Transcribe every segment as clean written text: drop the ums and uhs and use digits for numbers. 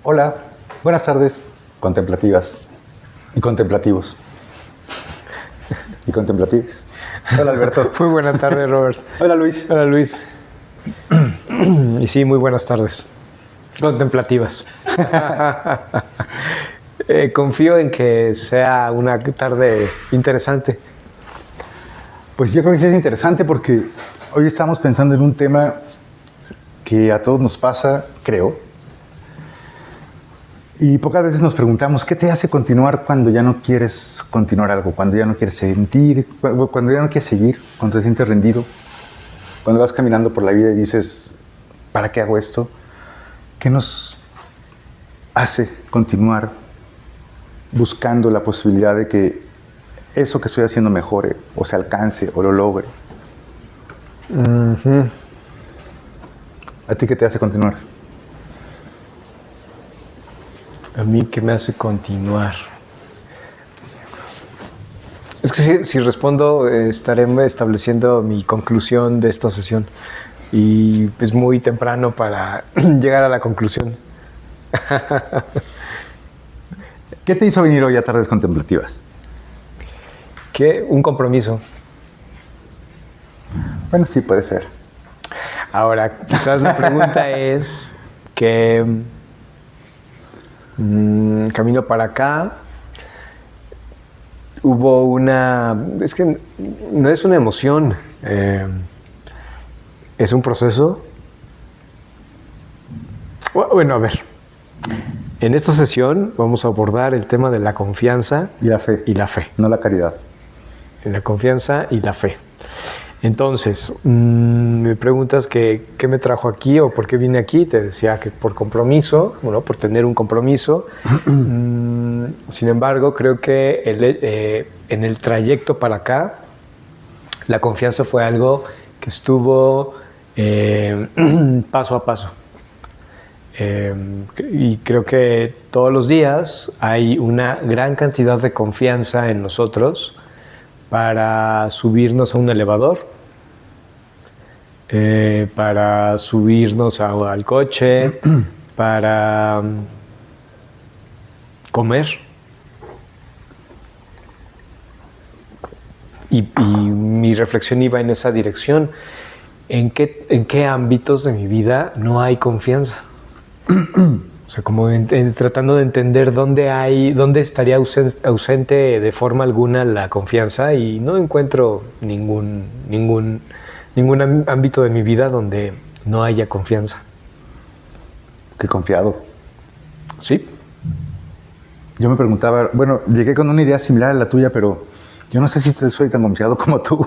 Hola, buenas tardes, contemplativas y contemplativos. Y contemplativas. Hola, Alberto. Muy buenas tardes, Robert. Hola, Luis. Hola, Luis. Y sí, muy buenas tardes. Contemplativas. Confío en que sea una tarde interesante. Pues yo creo que sí es interesante porque hoy estamos pensando en un tema que a todos nos pasa, creo. Y pocas veces nos preguntamos, ¿qué te hace continuar cuando ya no quieres continuar algo? Cuando ya no quieres sentir, cuando ya no quieres seguir, cuando te sientes rendido, cuando vas caminando por la vida y dices, ¿para qué hago esto? ¿Qué nos hace continuar buscando la posibilidad de que eso que estoy haciendo mejore, o se alcance, o lo logre? Uh-huh. ¿A ti qué te hace continuar? A mí, ¿qué me hace continuar? Es que si respondo, estaré estableciendo mi conclusión de esta sesión. Y es muy temprano para llegar a la conclusión. ¿Qué te hizo venir hoy a Tardes Contemplativas? ¿Qué? Un compromiso. Bueno, sí, puede ser. Ahora, quizás la pregunta es que camino para acá, hubo una... Es que no es una emoción, es un proceso. Bueno, a ver, en esta sesión vamos a abordar el tema de la confianza Y la fe. y la fe. No la caridad. La confianza y la fe. Entonces, me preguntas que qué me trajo aquí o por qué vine aquí. Te decía que por compromiso, bueno, por tener un compromiso. Sin embargo, creo que en el trayecto para acá, la confianza fue algo que estuvo paso a paso. Y creo que todos los días hay una gran cantidad de confianza en nosotros para subirnos a un elevador, para subirnos al coche, para comer. Y mi reflexión iba en esa dirección. ¿En qué ámbitos de mi vida no hay confianza? O sea, como tratando de entender dónde estaría ausente de forma alguna la confianza, y no encuentro ningún ámbito de mi vida donde no haya confianza. Qué confiado. ¿Sí? Yo me preguntaba, bueno, llegué con una idea similar a la tuya, pero yo no sé si soy tan confiado como tú.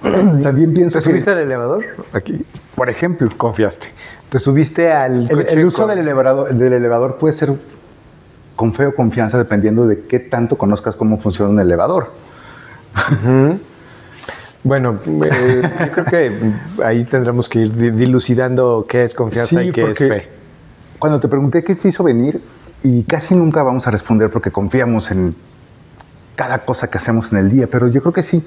También pienso ¿Te subiste al elevador? Aquí. Por ejemplo, Confiaste. ¿Te subiste al coche? El uso del elevador puede ser con fe o confianza dependiendo de qué tanto conozcas cómo funciona un elevador. Uh-huh. Bueno, yo creo que ahí tendremos que ir dilucidando qué es confianza y qué es fe. Cuando te pregunté qué te hizo venir, y casi nunca vamos a responder porque confiamos en cada cosa que hacemos en el día, pero yo creo que sí.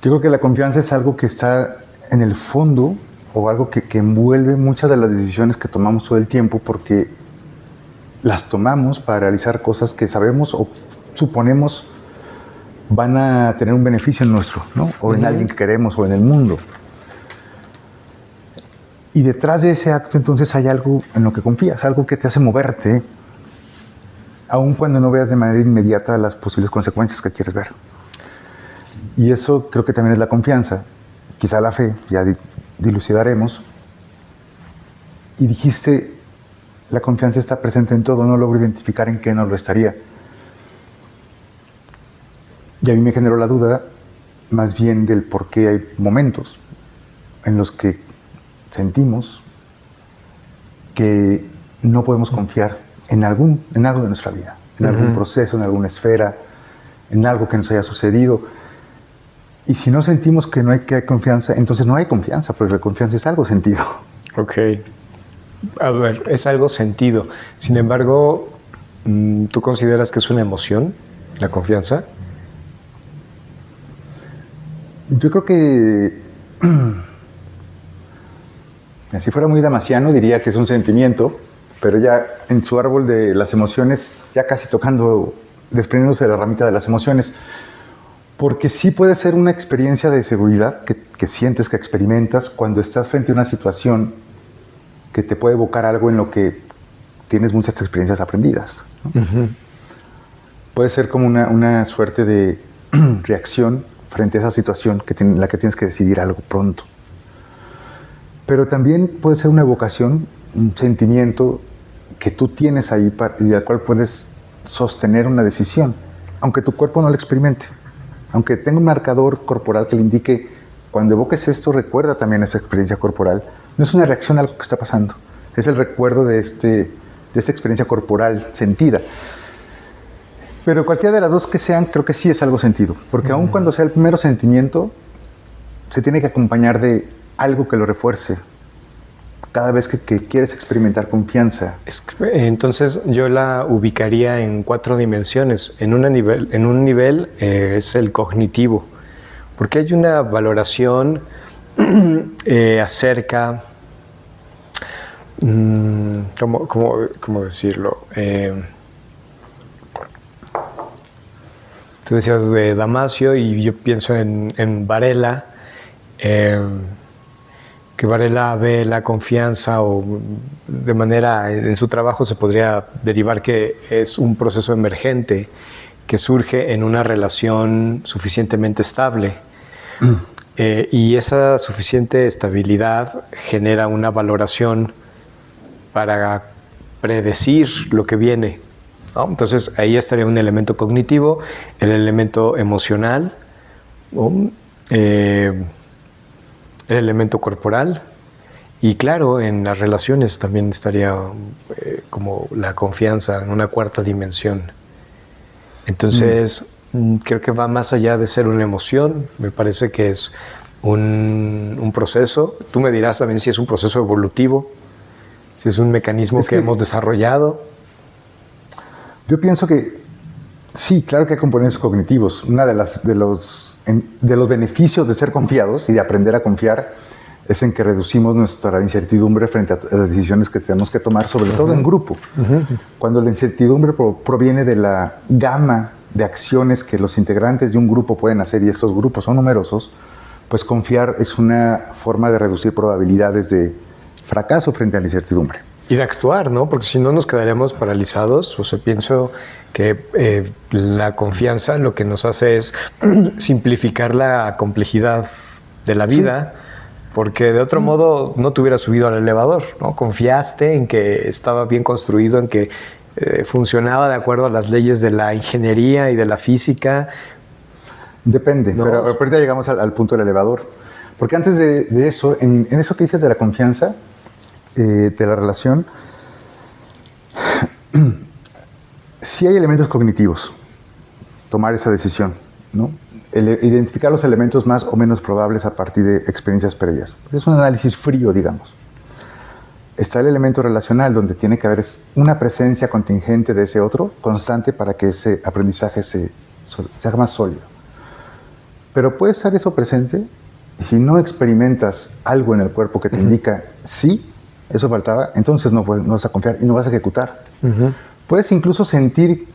Yo creo que la confianza es algo que está en el fondo, o algo que envuelve muchas de las decisiones que tomamos todo el tiempo, porque las tomamos para realizar cosas que sabemos o suponemos van a tener un beneficio en nuestro, ¿no? O en alguien que queremos, o en el mundo. Y detrás de ese acto entonces hay algo en lo que confías, algo que te hace moverte, aun cuando no veas de manera inmediata las posibles consecuencias que quieres ver. Y eso creo que también es la confianza, quizá la fe, ya dilucidaremos. Y dijiste, la confianza está presente en todo, no logro identificar en qué no lo estaría. Y a mí me generó la duda, más bien del por qué hay momentos en los que sentimos que no podemos confiar en algo de nuestra vida, en algún proceso, en alguna esfera, en algo que nos haya sucedido. Y si no sentimos que no hay confianza, entonces no hay confianza, porque la confianza es algo sentido. Ok. A ver, es algo sentido. Sin embargo, ¿tú consideras que es una emoción, la confianza? Yo creo que Si fuera muy damasiano, diría que es un sentimiento, pero ya en su árbol de las emociones, ya casi tocando, desprendiéndose de la ramita de las emociones. Porque sí puede ser una experiencia de seguridad que sientes, que experimentas cuando estás frente a una situación que te puede evocar algo en lo que tienes muchas experiencias aprendidas, ¿no? Uh-huh. Puede ser como una suerte de reacción frente a esa situación en la que tienes que decidir algo pronto. Pero también puede ser una evocación, un sentimiento que tú tienes ahí y del cual puedes sostener una decisión, aunque tu cuerpo no lo experimente. Aunque tenga un marcador corporal que le indique, cuando evoques esto, recuerda también esa experiencia corporal. No es una reacción a algo que está pasando, es el recuerdo de esta experiencia corporal sentida. Pero cualquiera de las dos que sean, creo que sí es algo sentido, porque aun cuando sea el primero sentimiento, se tiene que acompañar de algo que lo refuerce. Cada vez que quieres experimentar confianza. Entonces yo la ubicaría en 4 dimensiones. En un nivel es el cognitivo, porque hay una valoración acerca, ¿cómo decirlo? Tú decías de Damasio y yo pienso en Varela, que Varela ve la confianza o de manera, en su trabajo se podría derivar que es un proceso emergente que surge en una relación suficientemente estable. Y esa suficiente estabilidad genera una valoración para predecir lo que viene, ¿no? Entonces ahí estaría un elemento cognitivo, el elemento emocional, ¿no? El elemento corporal y claro, en las relaciones también estaría como la confianza en una 4ª dimensión. Entonces creo que va más allá de ser una emoción, me parece que es un proceso. Tú me dirás también si es un proceso evolutivo, si es un mecanismo que hemos desarrollado. Yo pienso que sí, claro que hay componentes cognitivos. Una de los beneficios de ser confiados y de aprender a confiar es en que reducimos nuestra incertidumbre frente a las decisiones que tenemos que tomar, sobre todo en grupo. Cuando la incertidumbre proviene de la gama de acciones que los integrantes de un grupo pueden hacer y estos grupos son numerosos, pues confiar es una forma de reducir probabilidades de fracaso frente a la incertidumbre. Y de actuar, ¿no? Porque si no nos quedaríamos paralizados. O sea, pienso que la confianza lo que nos hace es simplificar la complejidad de la vida, sí. Porque de otro modo no te hubieras subido al elevador, ¿no? Confiaste en que estaba bien construido, en que funcionaba de acuerdo a las leyes de la ingeniería y de la física. Depende, ¿no? Pero ahorita llegamos al punto del elevador. Porque antes de eso, en eso que dices de la confianza, de la relación, sí hay elementos cognitivos, tomar esa decisión, ¿no? Identificar los elementos más o menos probables a partir de experiencias previas. Es un análisis frío, digamos. Está el elemento relacional, donde tiene que haber una presencia contingente de ese otro, constante, para que ese aprendizaje se haga más sólido. Pero puede estar eso presente, y si no experimentas algo en el cuerpo que te indica sí, eso faltaba, entonces no vas a confiar y no vas a ejecutar. Puedes incluso sentir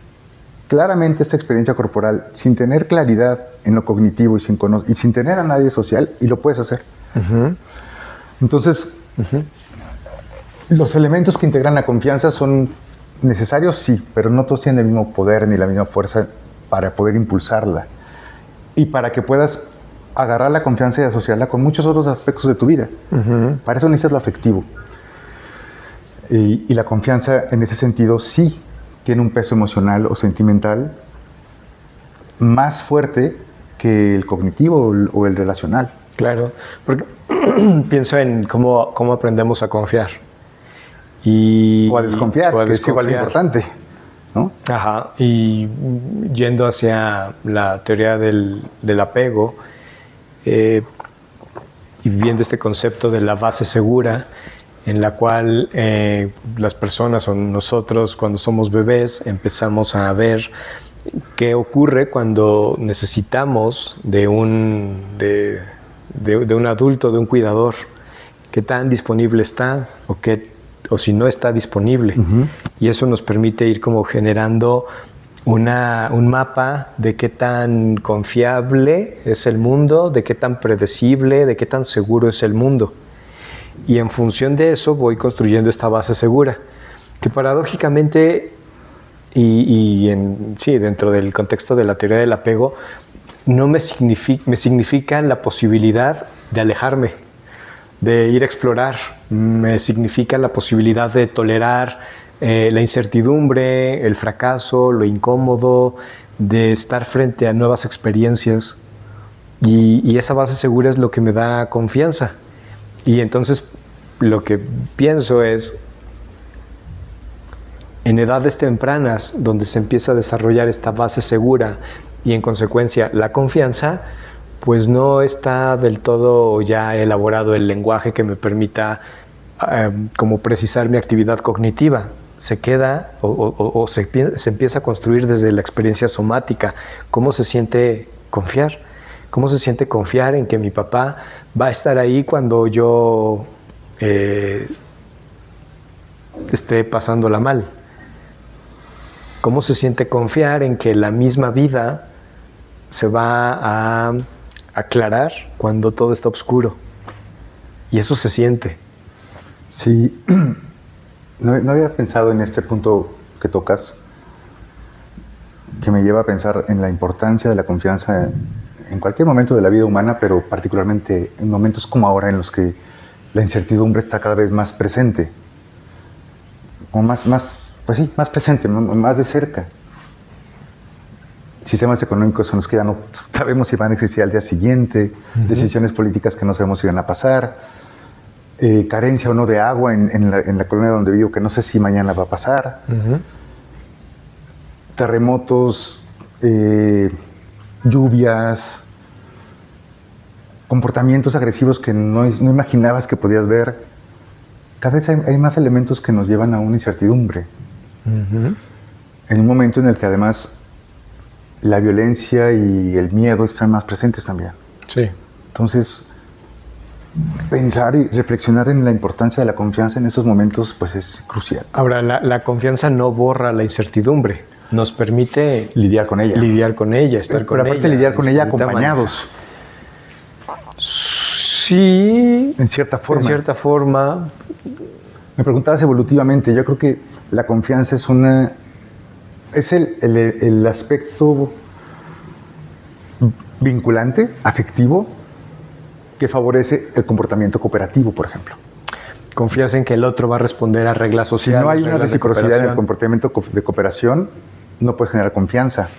claramente esta experiencia corporal sin tener claridad en lo cognitivo y sin tener a nadie social, y lo puedes hacer. Entonces, los elementos que integran la confianza son necesarios, sí, pero no todos tienen el mismo poder ni la misma fuerza para poder impulsarla y para que puedas agarrar la confianza y asociarla con muchos otros aspectos de tu vida. Para eso necesitas lo afectivo. Y la confianza, en ese sentido, sí tiene un peso emocional o sentimental más fuerte que el cognitivo o el relacional. Claro, porque pienso en cómo aprendemos a confiar. O a desconfiar, que es igual de importante, ¿no? Ajá, y yendo hacia la teoría del apego, y viendo este concepto de la base segura, en la cual las personas o nosotros cuando somos bebés empezamos a ver qué ocurre cuando necesitamos de un adulto, de un cuidador, qué tan disponible está o si no está disponible. Ujú. Y eso nos permite ir como generando un mapa de qué tan confiable es el mundo, de qué tan predecible, de qué tan seguro es el mundo. Y en función de eso voy construyendo esta base segura, que paradójicamente, sí, dentro del contexto de la teoría del apego, no me significa la posibilidad de alejarme, de ir a explorar, me significa la posibilidad de tolerar la incertidumbre, el fracaso, lo incómodo, de estar frente a nuevas experiencias. Y esa base segura es lo que me da confianza. Y entonces lo que pienso es, en edades tempranas, donde se empieza a desarrollar esta base segura y en consecuencia la confianza, pues no está del todo ya elaborado el lenguaje que me permita como precisar mi actividad cognitiva. Se queda o se empieza a construir desde la experiencia somática. ¿Cómo se siente confiar? ¿Cómo se siente confiar en que mi papá va a estar ahí cuando yo esté pasándola mal? ¿Cómo se siente confiar en que la misma vida se va a aclarar cuando todo está oscuro? Y eso se siente. Sí, no había pensado en este punto que tocas, que me lleva a pensar en la importancia de la confianza en cualquier momento de la vida humana, pero particularmente en momentos como ahora en los que la incertidumbre está cada vez más presente, como más presente, más de cerca. Sistemas económicos en los que ya no sabemos si van a existir al día siguiente, decisiones políticas que no sabemos si van a pasar, carencia o no de agua en la colonia donde vivo, que no sé si mañana va a pasar, terremotos, lluvias, comportamientos agresivos que no imaginabas que podías ver. Cada vez hay más elementos que nos llevan a una incertidumbre. En un momento en el que además la violencia y el miedo están más presentes también. Sí. Entonces, pensar y reflexionar en la importancia de la confianza en esos momentos pues es crucial. Ahora, la confianza no borra la incertidumbre, nos permite lidiar con ella. Estar con pero ella. aparte lidiar con ella disfrutar acompañados. Sí. En cierta forma. En cierta forma. Me preguntabas evolutivamente, yo creo que la confianza es el aspecto vinculante, afectivo, que favorece el comportamiento cooperativo, por ejemplo. Confías en que el otro va a responder a reglas sociales. Si no hay una reglas de reciprocidad en el cooperación. comportamiento de cooperación, no puedes generar confianza.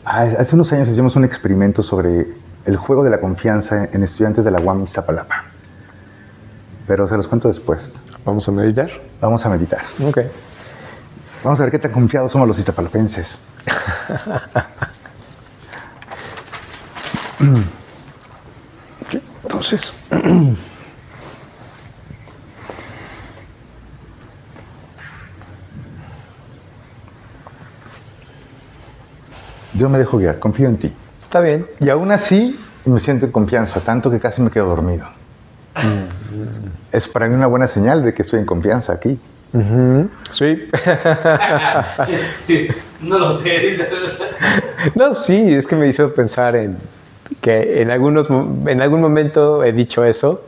Hace unos años hicimos un experimento sobre el juego de la confianza en estudiantes de la UAM Iztapalapa. Pero se los cuento después. ¿Vamos a meditar? Vamos a meditar. Ok. Vamos a ver qué tan confiados somos los iztapalapenses. Entonces, yo me dejo guiar, confío en ti. está bien. Y aún así me siento en confianza, tanto que casi me quedo dormido. Es para mí una buena señal de que estoy en confianza aquí. Sí. No lo sé. No, sí, es que me hizo pensar en que en algún momento he dicho eso.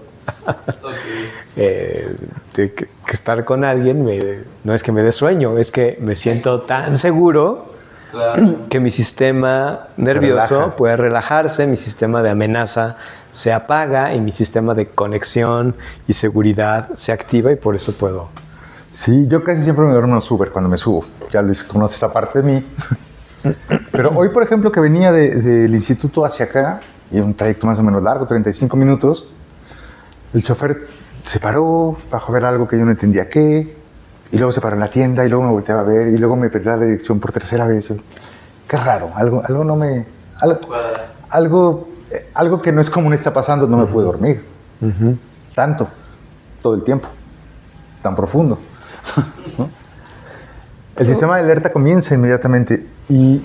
De que estar con alguien no es que me dé sueño, es que me siento tan seguro que mi sistema nervioso puede relajarse, mi sistema de amenaza se apaga y mi sistema de conexión y seguridad se activa y por eso puedo. Sí, yo casi siempre me duermo en los Uber cuando me subo. Ya Luis conoce esa parte de mí. Pero hoy, por ejemplo, que venía del instituto hacia acá, y un trayecto más o menos largo, 35 minutos, el chofer se paró, bajó a ver algo que yo no entendía qué, y luego se paró en la tienda, y luego me volteaba a ver, y luego me perdió la dirección por tercera vez. Qué raro, algo no me... Algo que no es común está pasando, no me pude dormir. Tanto, todo el tiempo, tan profundo. ¿No? El sistema de alerta comienza inmediatamente y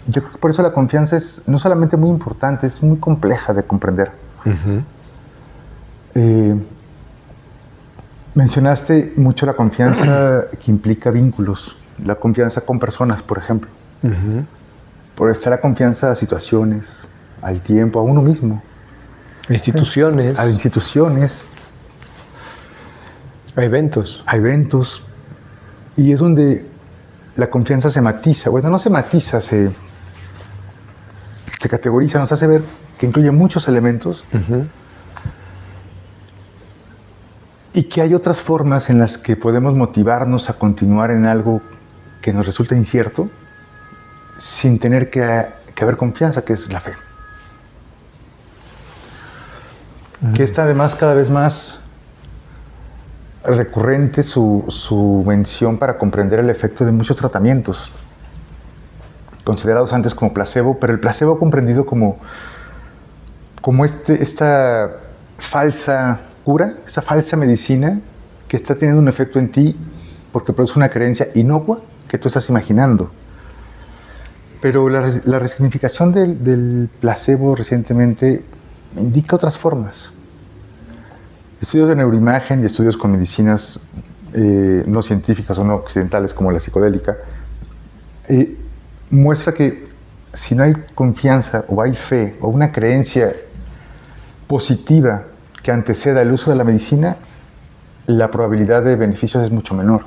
yo creo que por eso la confianza es no solamente muy importante, es muy compleja de comprender. Mencionaste mucho la confianza que implica vínculos, la confianza con personas, por ejemplo. Uh-huh. Por estar la confianza a situaciones, al tiempo, a uno mismo. A instituciones. A instituciones. A eventos. A eventos. Y es donde la confianza se matiza. Bueno, no se matiza, se categoriza, nos hace ver que incluye muchos elementos. Uh-huh. Y que hay otras formas en las que podemos motivarnos a continuar en algo que nos resulta incierto sin tener que haber confianza, que es la fe. Que está además cada vez más recurrente su mención para comprender el efecto de muchos tratamientos, considerados antes como placebo, pero el placebo comprendido como esta falsa cura, esa falsa medicina que está teniendo un efecto en ti porque produce una creencia inocua que tú estás imaginando. Pero la resignificación del placebo recientemente indica otras formas. Estudios de neuroimagen y estudios con medicinas no científicas o no occidentales como la psicodélica muestra que si no hay confianza o hay fe o una creencia positiva que anteceda el uso de la medicina, la probabilidad de beneficios es mucho menor.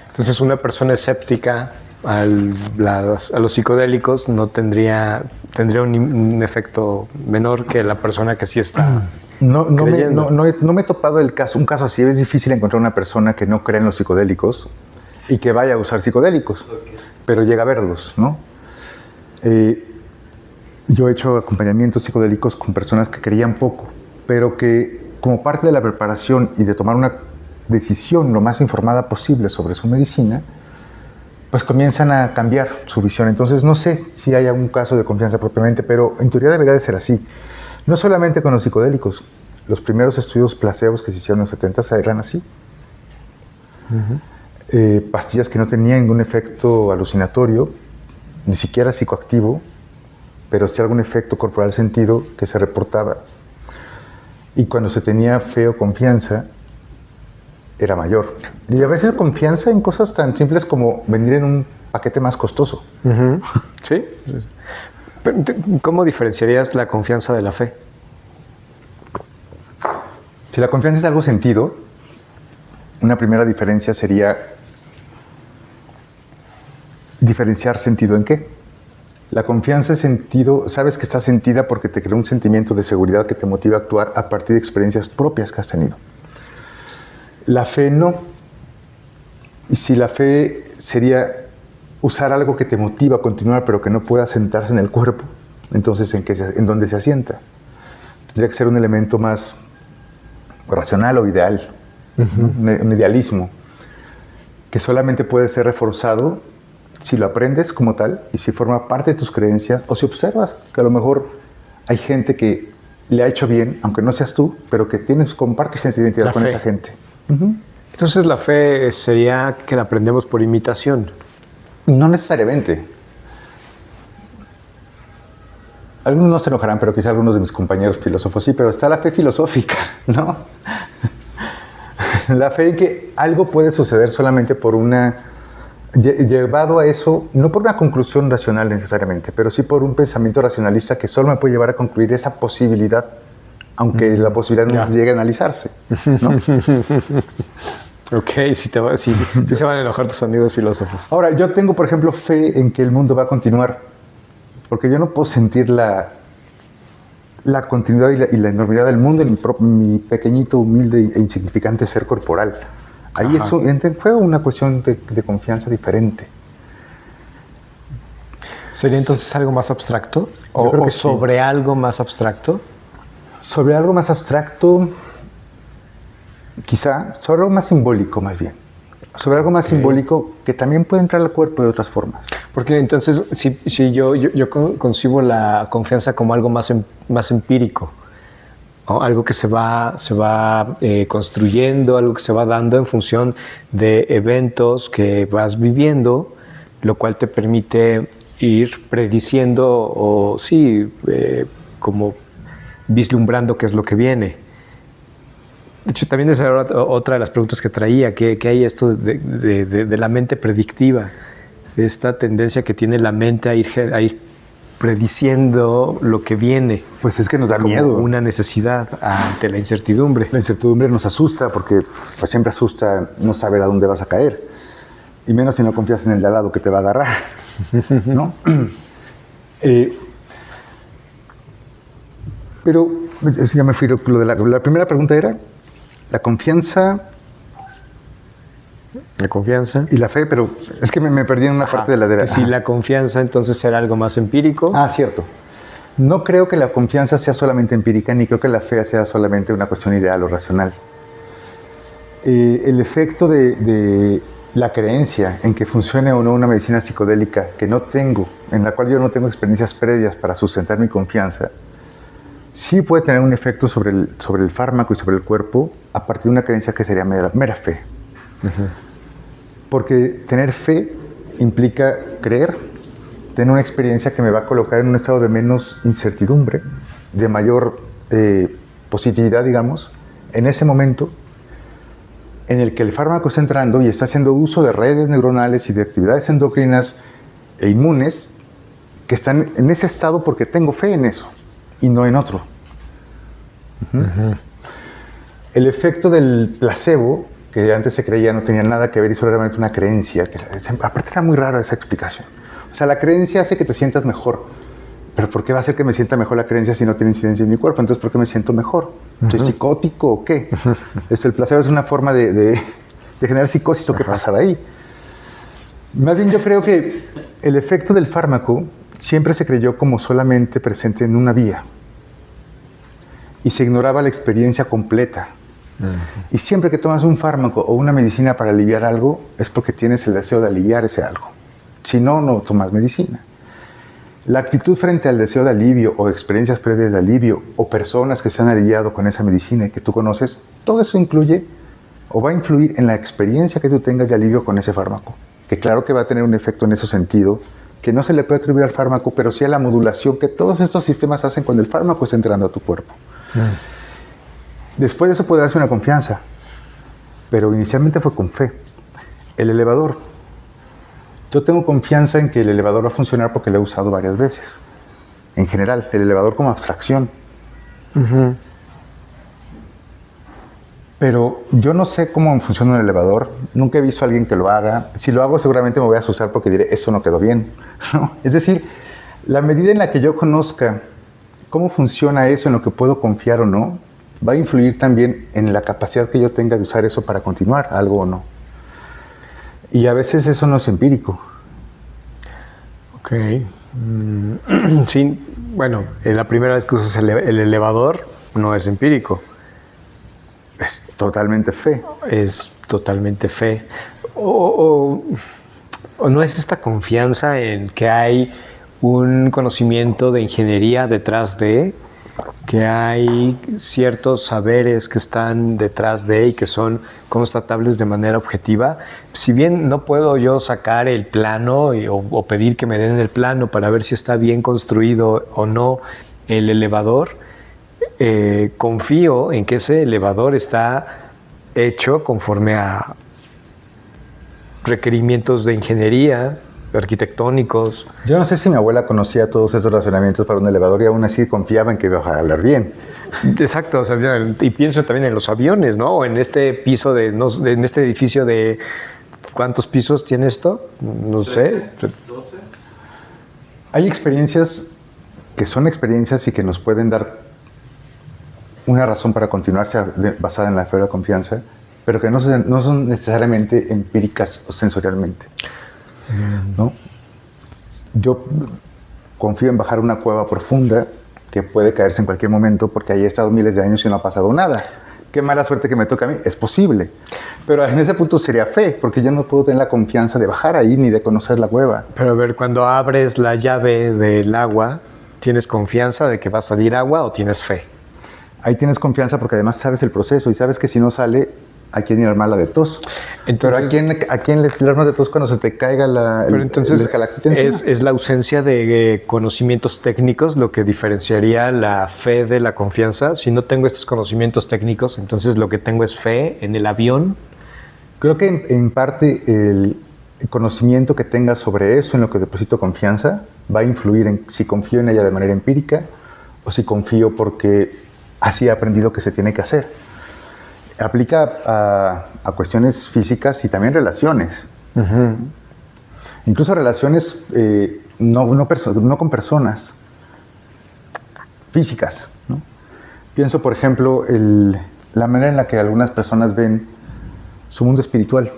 Entonces, una persona escéptica a los psicodélicos no tendría un efecto menor que la persona que sí está no me he topado un caso así. Es difícil encontrar una persona que no cree en los psicodélicos y que vaya a usar psicodélicos, pero llega a verlos, ¿no? Yo he hecho acompañamientos psicodélicos con personas que creían poco, pero que como parte de la preparación y de tomar una decisión lo más informada posible sobre su medicina, pues comienzan a cambiar su visión. Entonces no sé si hay algún caso de confianza propiamente, pero en teoría debería de ser así. No solamente con los psicodélicos, los primeros estudios placebos que se hicieron en los 70 eran así. Uh-huh. Pastillas que no tenían ningún efecto alucinatorio, ni siquiera psicoactivo, pero sí algún efecto corporal sentido que se reportaba. Y cuando se tenía fe o confianza, era mayor. Y a veces confianza en cosas tan simples como venir en un paquete más costoso. Uh-huh. Sí. Pero, ¿cómo diferenciarías la confianza de la fe? Si la confianza es algo sentido, una primera diferencia sería diferenciar sentido en qué. La confianza es sentido, sabes que está sentida porque te crea un sentimiento de seguridad que te motiva a actuar a partir de experiencias propias que has tenido. La fe no. Y si la fe sería usar algo que te motiva a continuar pero que no pueda sentarse en el cuerpo, entonces ¿en dónde se asienta? Tendría que ser un elemento más racional o ideal, uh-huh. Un idealismo, que solamente puede ser reforzado si lo aprendes como tal y si forma parte de tus creencias o si observas que a lo mejor hay gente que le ha hecho bien, aunque no seas tú, pero que compartes identidad con esa gente. Uh-huh. Entonces la fe sería que la aprendemos por imitación. No necesariamente. Algunos no se enojarán, pero quizá algunos de mis compañeros filósofos sí, pero está la fe filosófica, ¿no? La fe en que algo puede suceder solamente por llevado a eso, no por una conclusión racional necesariamente, pero sí por un pensamiento racionalista que solo me puede llevar a concluir esa posibilidad, aunque la posibilidad no llegue a analizarse, ¿no? Ok, sí se van a enojar tus amigos filósofos. Ahora, yo tengo, por ejemplo, fe en que el mundo va a continuar, porque yo no puedo sentir la continuidad y la enormidad del mundo en mi pequeñito, humilde e insignificante ser corporal. Ahí eso fue una cuestión de confianza diferente. ¿Sería entonces algo más abstracto? ¿O sobre algo más abstracto? Sobre algo más abstracto, quizá, sobre algo más simbólico más bien. Sobre algo más simbólico que también puede entrar al cuerpo de otras formas. Porque entonces, si yo concibo la confianza como algo más empírico, ¿no? Algo que se va construyendo, algo que se va dando en función de eventos que vas viviendo, lo cual te permite ir prediciendo o como vislumbrando qué es lo que viene. De hecho, también esa era otra de las preguntas que traía, que hay esto de la mente predictiva, de esta tendencia que tiene la mente a ir prediciendo lo que viene. Pues es que nos da como miedo. una necesidad ante la incertidumbre. La incertidumbre nos asusta porque pues, siempre asusta no saber a dónde vas a caer. Y menos si no confías en el de al lado que te va a agarrar, ¿no? Pero ya me fui. Lo de la primera pregunta era la confianza. La confianza. Y la fe, pero es que me perdí en una parte de la... Si la confianza entonces era algo más empírico. Ah, cierto. No creo que la confianza sea solamente empírica, ni creo que la fe sea solamente una cuestión ideal o racional. El efecto de la creencia en que funcione o no una medicina psicodélica que no tengo, en la cual yo no tengo experiencias previas para sustentar mi confianza, sí puede tener un efecto sobre el fármaco y sobre el cuerpo a partir de una creencia que sería mera fe. Uh-huh. Porque tener fe implica creer, tener una experiencia que me va a colocar en un estado de menos incertidumbre, de mayor positividad, digamos, en ese momento en el que el fármaco está entrando y está haciendo uso de redes neuronales y de actividades endocrinas e inmunes que están en ese estado porque tengo fe en eso y no en otro. Uh-huh. Uh-huh. El efecto del placebo, que antes se creía no tenía nada que ver y solo era una creencia, que aparte era muy rara esa explicación. O sea, la creencia hace que te sientas mejor, pero ¿por qué va a hacer que me sienta mejor la creencia si no tiene incidencia en mi cuerpo? Entonces, ¿por qué me siento mejor? ¿Soy psicótico o qué? El placebo es una forma de generar psicosis o qué pasaba ahí. Más bien yo creo que el efecto del fármaco siempre se creyó como solamente presente en una vía y se ignoraba la experiencia completa. Y siempre que tomas un fármaco o una medicina para aliviar algo, es porque tienes el deseo de aliviar ese algo. Si no, no tomas medicina. La actitud frente al deseo de alivio o experiencias previas de alivio o personas que se han aliviado con esa medicina y que tú conoces, todo eso incluye o va a influir en la experiencia que tú tengas de alivio con ese fármaco. Que claro que va a tener un efecto en ese sentido, que no se le puede atribuir al fármaco, pero sí a la modulación que todos estos sistemas hacen cuando el fármaco está entrando a tu cuerpo. Después de eso puede darse una confianza, pero inicialmente fue con fe. El elevador. Yo tengo confianza en que el elevador va a funcionar porque lo he usado varias veces. En general, el elevador como abstracción. Uh-huh. Pero yo no sé cómo funciona un elevador. Nunca he visto a alguien que lo haga. Si lo hago, seguramente me voy a asustar porque diré, eso no quedó bien, ¿no? Es decir, la medida en la que yo conozca cómo funciona eso, en lo que puedo confiar o no, va a influir también en la capacidad que yo tenga de usar eso para continuar algo o no. Y a veces eso no es empírico. Ok. Sí, bueno, la primera vez que usas el elevador no es empírico. Es totalmente fe. Es totalmente fe. O no es esta confianza en que hay un conocimiento de ingeniería detrás de, que hay ciertos saberes que están detrás de y que son constatables de manera objetiva. Si bien no puedo yo sacar el plano o pedir que me den el plano para ver si está bien construido o no el elevador, confío en que ese elevador está hecho conforme a requerimientos de ingeniería, arquitectónicos. Yo no sé si mi abuela conocía todos esos razonamientos para un elevador y aún así confiaba en que iba a jalar bien. Exacto, o sea, y pienso también en los aviones, ¿no? O en este piso en este edificio de... ¿Cuántos pisos tiene esto? No 13, sé. 12. Hay experiencias que son experiencias y que nos pueden dar una razón para continuarse basada en la fe o la confianza, pero que no son necesariamente empíricas o sensorialmente. ¿No? Yo confío en bajar una cueva profunda que puede caerse en cualquier momento porque ahí he estado miles de años y no ha pasado nada. Qué mala suerte que me toque a mí, es posible. Pero en ese punto sería fe, porque yo no puedo tener la confianza de bajar ahí ni de conocer la cueva. Pero a ver, cuando abres la llave del agua, ¿tienes confianza de que va a salir agua o tienes fe? Ahí tienes confianza porque además sabes el proceso y sabes que si no sale, a quién ir armarla de tos. Entonces, pero ¿a quién le armas de tos cuando se te caiga el estalactita encima? Es la ausencia de conocimientos técnicos lo que diferenciaría la fe de la confianza. Si no tengo estos conocimientos técnicos, entonces lo que tengo es fe en el avión. Creo que en parte el conocimiento que tengas sobre eso, en lo que deposito confianza, va a influir en si confío en ella de manera empírica o si confío porque así he aprendido que se tiene que hacer. Aplica a cuestiones físicas y también relaciones. Uh-huh. Incluso relaciones no con personas físicas, ¿no? Pienso, por ejemplo, la manera en la que algunas personas ven su mundo espiritual.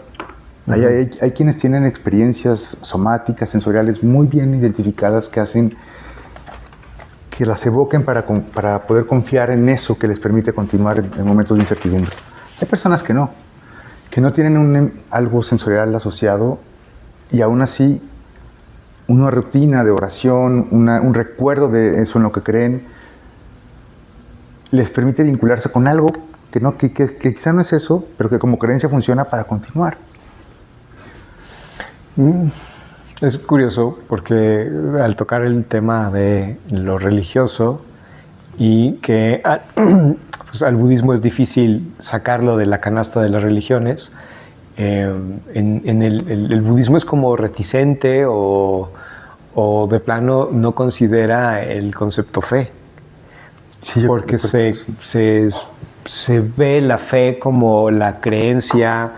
Uh-huh. Hay quienes tienen experiencias somáticas, sensoriales muy bien identificadas que hacen que las evoquen para poder confiar en eso que les permite continuar en momentos de incertidumbre. Hay personas que no tienen algo sensorial asociado y aún así una rutina de oración, un recuerdo de eso en lo que creen, les permite vincularse con algo que quizá no es eso, pero que como creencia funciona para continuar. Es curioso porque al tocar el tema de lo religioso y que pues al budismo es difícil sacarlo de la canasta de las religiones, el budismo es como reticente o de plano no considera el concepto fe, sí, porque se ve la fe como la creencia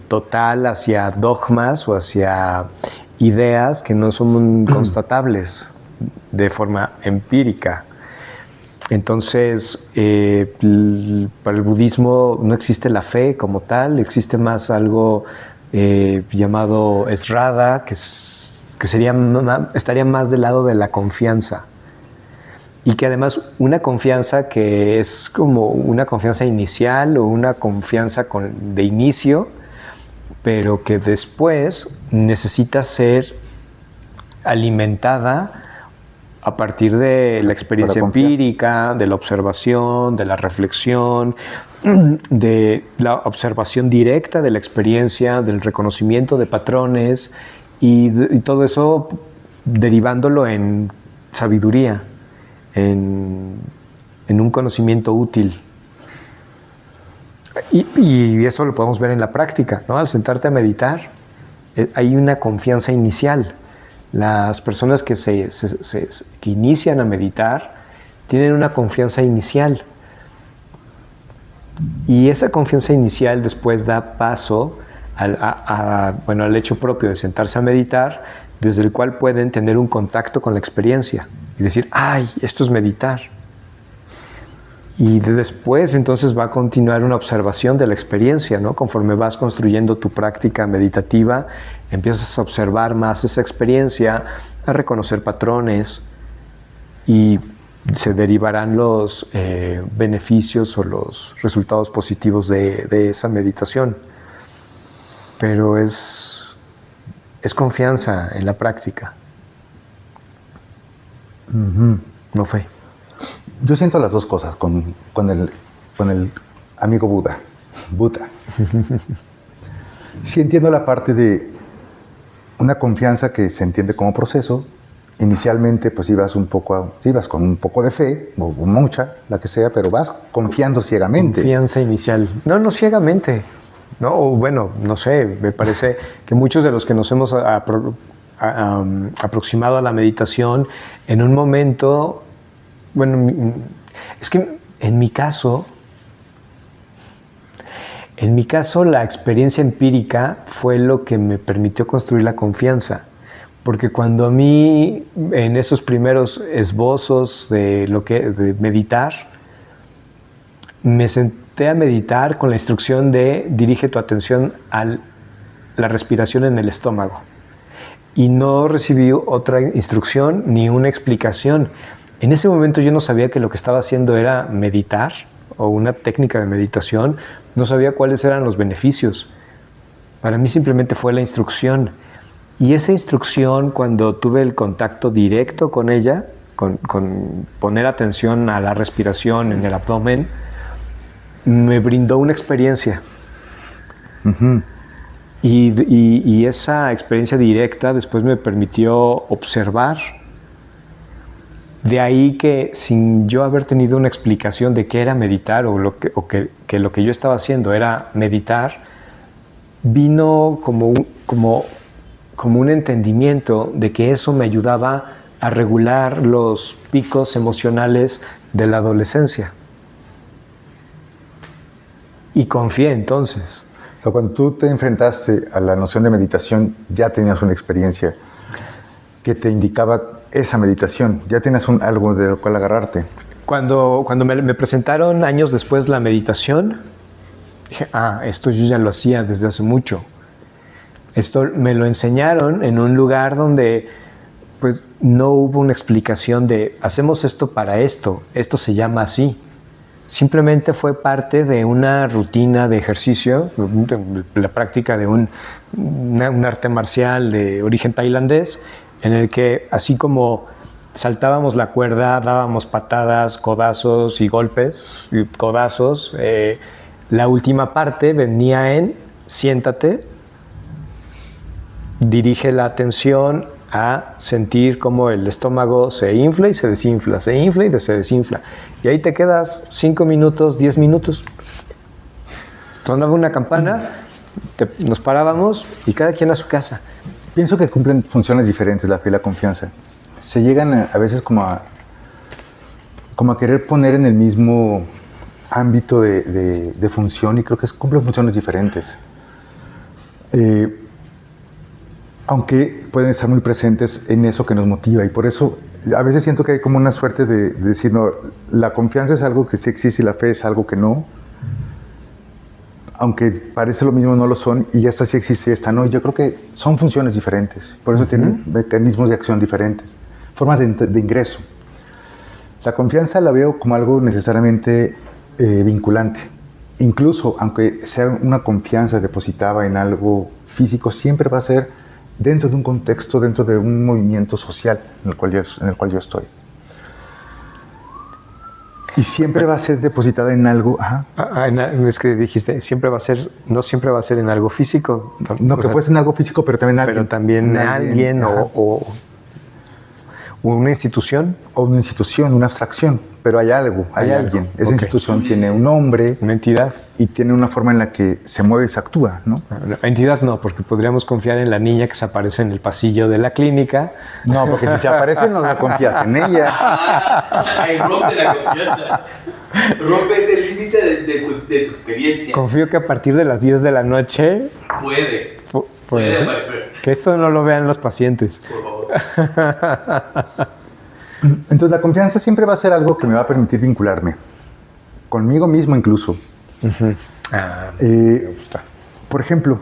total hacia dogmas o hacia ideas que no son constatables de forma empírica. Entonces, para el budismo no existe la fe como tal, existe más algo llamado Sraddha, que estaría más del lado de la confianza. Y que además una confianza que es como una confianza inicial o una confianza de inicio, pero que después necesita ser alimentada a partir de la experiencia empírica, de la observación, de la reflexión, de la observación directa de la experiencia, del reconocimiento de patrones y todo eso derivándolo en sabiduría. En un conocimiento útil. Y eso lo podemos ver en la práctica, ¿no? Al sentarte a meditar, hay una confianza inicial. Las personas que que inician a meditar tienen una confianza inicial. Y esa confianza inicial después da paso al hecho propio de sentarse a meditar, desde el cual pueden tener un contacto con la experiencia y decir, ¡ay, esto es meditar! Y después entonces va a continuar una observación de la experiencia, ¿no? Conforme vas construyendo tu práctica meditativa, empiezas a observar más esa experiencia, a reconocer patrones y se derivarán los beneficios o los resultados positivos de esa meditación. Pero es confianza en la práctica. Uh-huh. No fe. Yo siento las dos cosas con el amigo Buda. Sí entiendo la parte de una confianza que se entiende como proceso. Inicialmente pues ibas con un poco de fe, o mucha, la que sea, pero vas confiando ciegamente. Confianza inicial. No ciegamente. No, bueno, no sé, me parece que muchos de los que nos hemos aproximado a la meditación en un momento, bueno, es que en mi caso la experiencia empírica fue lo que me permitió construir la confianza, porque cuando a mí en esos primeros esbozos de meditar, me senté a meditar con la instrucción de dirige tu atención a la respiración en el estómago. Y no recibí otra instrucción ni una explicación. En ese momento yo no sabía que lo que estaba haciendo era meditar o una técnica de meditación. No sabía cuáles eran los beneficios. Para mí simplemente fue la instrucción. Y esa instrucción, cuando tuve el contacto directo con ella, con poner atención a la respiración en el abdomen, me brindó una experiencia. Ujú. Y esa experiencia directa después me permitió observar. De ahí que sin yo haber tenido una explicación de qué era meditar que lo que yo estaba haciendo era meditar, vino como un entendimiento de que eso me ayudaba a regular los picos emocionales de la adolescencia. Y confié entonces. O sea, cuando tú te enfrentaste a la noción de meditación, ya tenías una experiencia que te indicaba esa meditación, ya tenías algo de lo cual agarrarte. Cuando me presentaron años después la meditación, dije, esto yo ya lo hacía desde hace mucho. Esto me lo enseñaron en un lugar donde pues no hubo una explicación de hacemos esto para esto se llama así. Simplemente fue parte de una rutina de ejercicio, la práctica de un arte marcial de origen tailandés, en el que así como saltábamos la cuerda, dábamos patadas, codazos y golpes, y codazos, la última parte venía en siéntate, dirige la atención a sentir cómo el estómago se infla y se desinfla, se infla y se desinfla. Y ahí te quedas 5 minutos, 10 minutos. Sonaba una campana, nos parábamos y cada quien a su casa. Pienso que cumplen funciones diferentes la fe y la confianza. Se llegan a veces como a querer poner en el mismo ámbito de función y creo que cumplen funciones diferentes. Aunque pueden estar muy presentes en eso que nos motiva y por eso a veces siento que hay como una suerte de decir, no, la confianza es algo que sí existe y la fe es algo que no, aunque parece lo mismo, no lo son, y esta sí existe y esta no. Yo creo que son funciones diferentes, por eso tienen mecanismos de acción diferentes, formas de ingreso. La confianza la veo como algo necesariamente vinculante, incluso aunque sea una confianza depositada en algo físico, siempre va a ser dentro de un contexto, dentro de un movimiento social en el cual yo estoy. Y siempre va a ser depositada en algo. Es que dijiste, no siempre va a ser en algo físico. No, que puede ser en algo físico, pero también en alguien o una institución. O una institución, una abstracción, pero hay algo, hay alguien. Esa institución tiene un nombre. Una entidad. Y tiene una forma en la que se mueve y se actúa, ¿no? Entidad no, porque podríamos confiar en la niña que se aparece en el pasillo de la clínica. No, porque si se aparece no la confías en ella. Ahí rompe la confianza. Rompe ese límite de tu experiencia. Confío que a partir de las 10 de la noche... Puede aparecer. Que esto no lo vean los pacientes. Por favor. Entonces la confianza siempre va a ser algo que me va a permitir vincularme. Conmigo mismo incluso. Me gusta. Por ejemplo,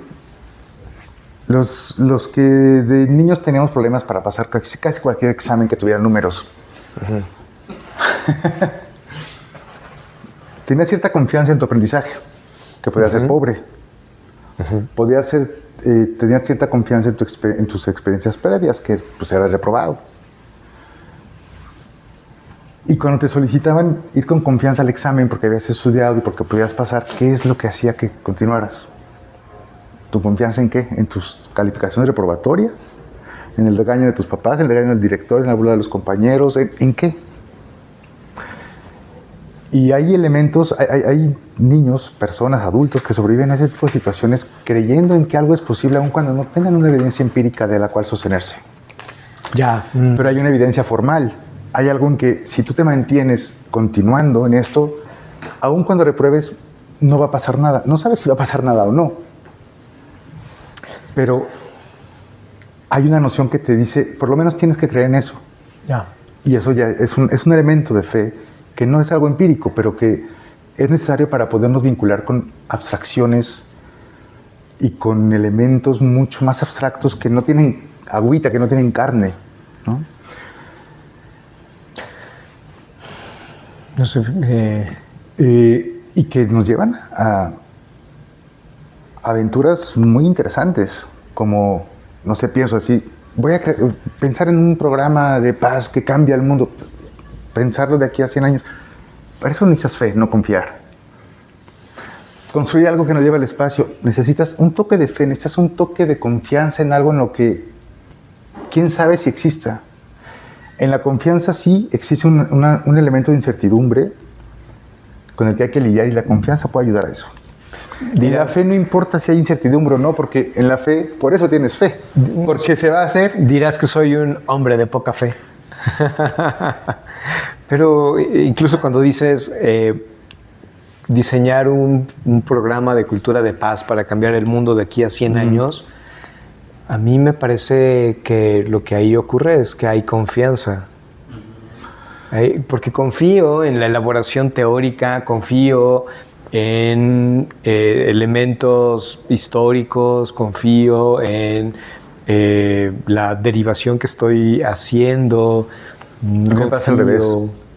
los que de niños teníamos problemas para pasar casi cualquier examen que tuviera números. Tenía cierta confianza en tu aprendizaje, que podía ser pobre. Tenía cierta confianza en tus experiencias previas, que pues eras reprobado. Y cuando te solicitaban ir con confianza al examen porque habías estudiado y porque podías pasar, ¿qué es lo que hacía que continuaras? ¿Tu confianza en qué? ¿En tus calificaciones reprobatorias? ¿En el regaño de tus papás? ¿En el regaño del director? ¿En la burla de los compañeros? ¿En qué? Y hay elementos, hay niños, personas, adultos que sobreviven a ese tipo de situaciones creyendo en que algo es posible aun cuando no tengan una evidencia empírica de la cual sostenerse. Pero hay una evidencia formal. Hay algo en que si tú te mantienes continuando en esto, aun cuando repruebes, no va a pasar nada. No sabes si va a pasar nada o no. Pero hay una noción que te dice, por lo menos tienes que creer en eso. Y eso ya es un elemento de fe que no es algo empírico, pero que es necesario para podernos vincular con abstracciones y con elementos mucho más abstractos que no tienen agüita, que no tienen carne, ¿no? No sé. Y que nos llevan a aventuras muy interesantes, como, no sé, pienso así, voy a pensar en un programa de paz que cambia el mundo, pensarlo de aquí a 100 años. Para eso necesitas fe, no confiar. construir algo que nos lleva al espacio, necesitas un toque de fe, necesitas un toque de confianza en algo en lo que quién sabe si exista. En la confianza sí existe un elemento de incertidumbre con el que hay que lidiar y la confianza puede ayudar a eso. Y la fe no importa si hay incertidumbre o no, porque en la fe, por eso tienes fe, porque se va a hacer. Dirás que soy un hombre de poca fe. Pero incluso cuando dices diseñar un programa de cultura de paz para cambiar el mundo de aquí a 100 años, a mí me parece que lo que ahí ocurre es que hay confianza. Porque confío en la elaboración teórica, confío en elementos históricos, confío en la derivación que estoy haciendo. A mí me pasa al revés.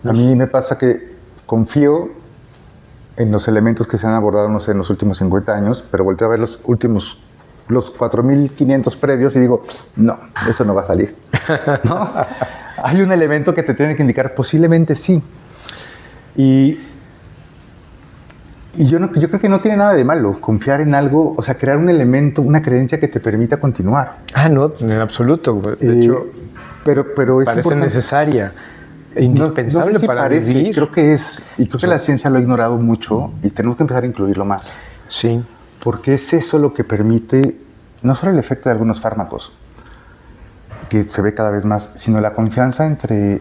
A mí me pasa que confío en los elementos que se han abordado, no sé, en los últimos 50 años, pero volteo a ver los 4.500 previos y digo, no, eso no va a salir. ¿No? Hay un elemento que te tiene que indicar, posiblemente sí. Y yo creo que no tiene nada de malo confiar en algo, o sea, crear un elemento, una creencia que te permita continuar. No, en absoluto. De hecho, pero es parece importante. Necesaria, indispensable no sé si para parece, vivir. Creo que es, y creo que la ciencia lo ha ignorado mucho y tenemos que empezar a incluirlo más. Sí. Porque es eso lo que permite, no solo el efecto de algunos fármacos, que se ve cada vez más, sino la confianza entre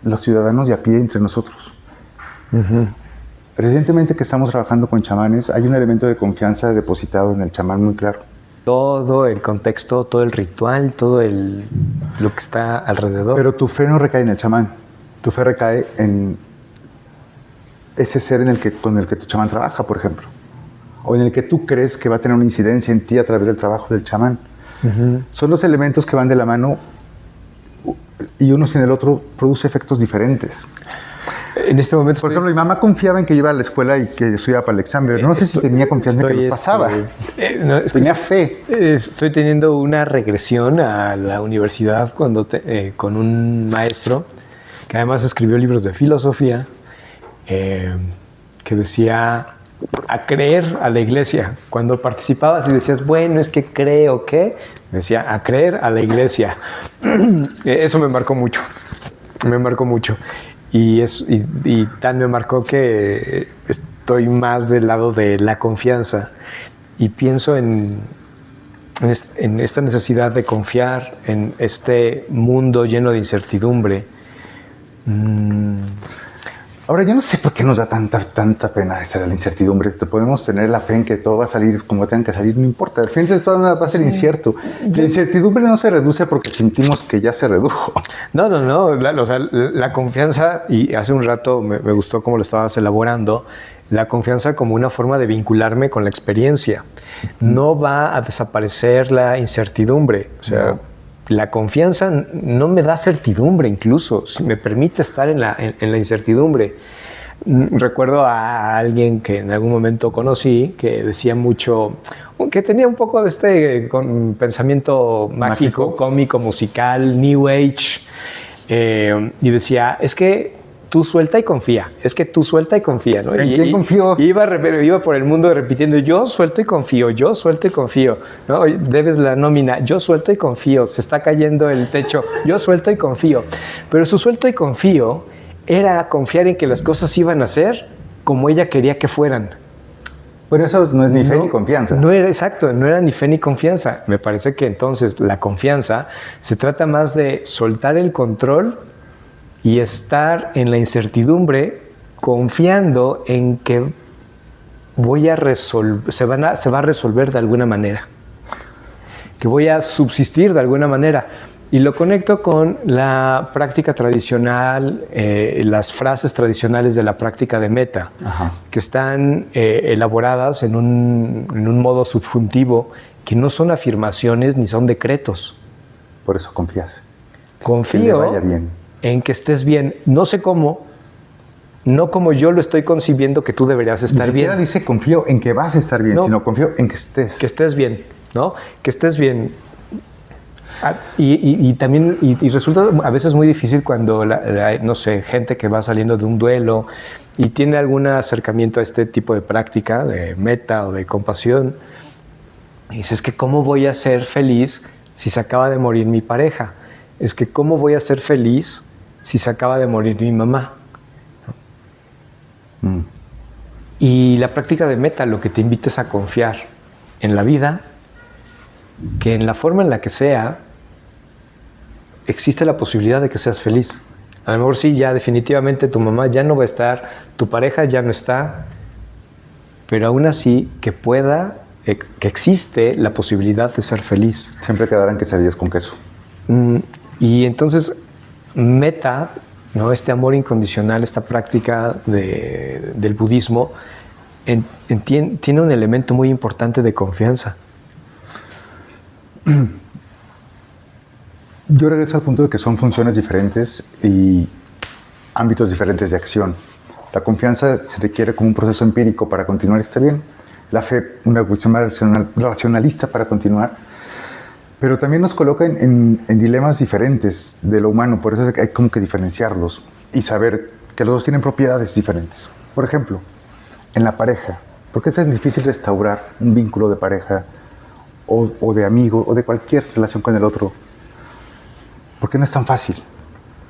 los ciudadanos de a pie, entre nosotros. Recientemente que estamos trabajando con chamanes, hay un elemento de confianza depositado en el chamán muy claro. Todo el contexto, todo el ritual, todo lo que está alrededor. Pero tu fe no recae en el chamán, tu fe recae en ese ser con el que tu chamán trabaja, por ejemplo, o en el que tú crees que va a tener una incidencia en ti a través del trabajo del chamán. Son los elementos que van de la mano y uno sin el otro produce efectos diferentes. En este momento por ejemplo, mi mamá confiaba en que yo iba a la escuela y que estudiaba para el examen, pero no sé si tenía confianza en que nos pasaba. Tenía fe. Estoy teniendo una regresión a la universidad con un maestro que además escribió libros de filosofía que decía a creer a la iglesia. Cuando participabas y decías, bueno, es que creo que, decía a creer a la iglesia. Eso me marcó mucho. Y tan me marcó que estoy más del lado de la confianza y pienso en esta necesidad de confiar en este mundo lleno de incertidumbre. Ahora, yo no sé por qué nos da tanta pena esa de la incertidumbre. Podemos tener la fe en que todo va a salir como tenga que salir, no importa. Al final de todo nada va a ser incierto. La incertidumbre no se reduce porque sentimos que ya se redujo. No. La confianza, y hace un rato me gustó cómo lo estabas elaborando, la confianza como una forma de vincularme con la experiencia. No va a desaparecer la incertidumbre. O sea, la confianza no me da certidumbre, incluso me permite estar en la incertidumbre. Recuerdo a alguien que en algún momento conocí que decía mucho, que tenía un poco de pensamiento mágico, cómico, musical, New Age, y decía, es que tú suelta y confía, ¿no? ¿En quién confío? Iba por el mundo repitiendo, yo suelto y confío, ¿no? Debes la nómina, yo suelto y confío, se está cayendo el techo, yo suelto y confío. Pero su suelto y confío era confiar en que las cosas iban a ser como ella quería que fueran. Pero eso no es ni fe ni confianza. No era exacto, no era ni fe ni confianza. Me parece que entonces la confianza se trata más de soltar el control y estar en la incertidumbre confiando en que se va a resolver de alguna manera, que voy a subsistir de alguna manera. Y lo conecto con la práctica tradicional, las frases tradicionales de la práctica de meta, que están elaboradas en un modo subjuntivo, que no son afirmaciones ni son decretos. Por eso confías. Confío que le vaya bien. En que estés bien. No sé cómo, no como yo lo estoy concibiendo que tú deberías estar bien. Ni siquiera dice confío en que vas a estar bien, sino confío en que estés. Que estés bien, ¿no? Que estés bien. Y también resulta a veces muy difícil cuando, no sé, gente que va saliendo de un duelo y tiene algún acercamiento a este tipo de práctica, de meta o de compasión, y dices, es que ¿cómo voy a ser feliz si se acaba de morir mi pareja? Es que ¿cómo voy a ser feliz si se acaba de morir mi mamá? Y la práctica de meta lo que te invita es a confiar en la vida, que en la forma en la que sea, existe la posibilidad de que seas feliz. A lo mejor sí, ya definitivamente tu mamá ya no va a estar, tu pareja ya no está, pero aún así que existe la posibilidad de ser feliz. Siempre quedarán quesadillas con queso. Y entonces, meta, ¿no? Este amor incondicional, esta práctica del budismo, tiene un elemento muy importante de confianza. Yo regreso al punto de que son funciones diferentes y ámbitos diferentes de acción. La confianza se requiere como un proceso empírico para continuar, está bien. La fe, una cuestión más racionalista para continuar. Pero también nos coloca en dilemas diferentes de lo humano, por eso hay como que diferenciarlos y saber que los dos tienen propiedades diferentes. Por ejemplo, en la pareja, ¿por qué es tan difícil restaurar un vínculo de pareja o de amigo o de cualquier relación con el otro? ¿Por qué no es tan fácil?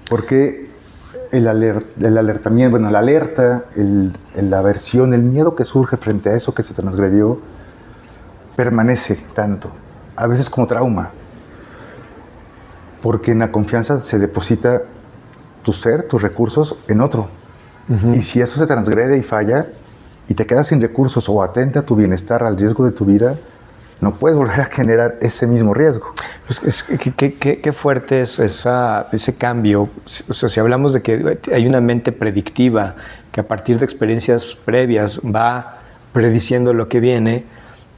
Porque el alertamiento, bueno, la alerta, la aversión, el miedo que surge frente a eso que se transgredió, permanece tanto, a veces como trauma. Porque en la confianza se deposita tu ser, tus recursos en otro. Y si eso se transgrede y falla, y te quedas sin recursos o atenta a tu bienestar, al riesgo de tu vida, no puedes volver a generar ese mismo riesgo. Pues qué fuerte es ese cambio. O sea, si hablamos de que hay una mente predictiva que a partir de experiencias previas va prediciendo lo que viene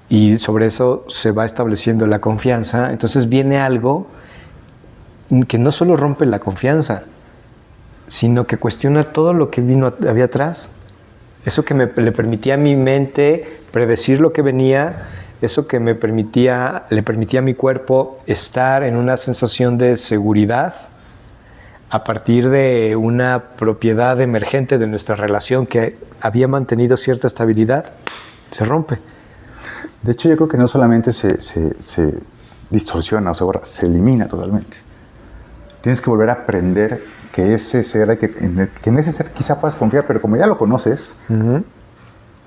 y sobre eso se va estableciendo la confianza, entonces viene algo que no solo rompe la confianza, sino que cuestiona todo lo que había atrás. Eso que le permitía a mi mente predecir lo que venía, eso que le permitía a mi cuerpo estar en una sensación de seguridad a partir de una propiedad emergente de nuestra relación que había mantenido cierta estabilidad, se rompe. De hecho, yo creo que no solamente se distorsiona, o sea, se elimina totalmente. Tienes que volver a aprender que ese ser, que en ese ser quizá puedas confiar, pero como ya lo conoces,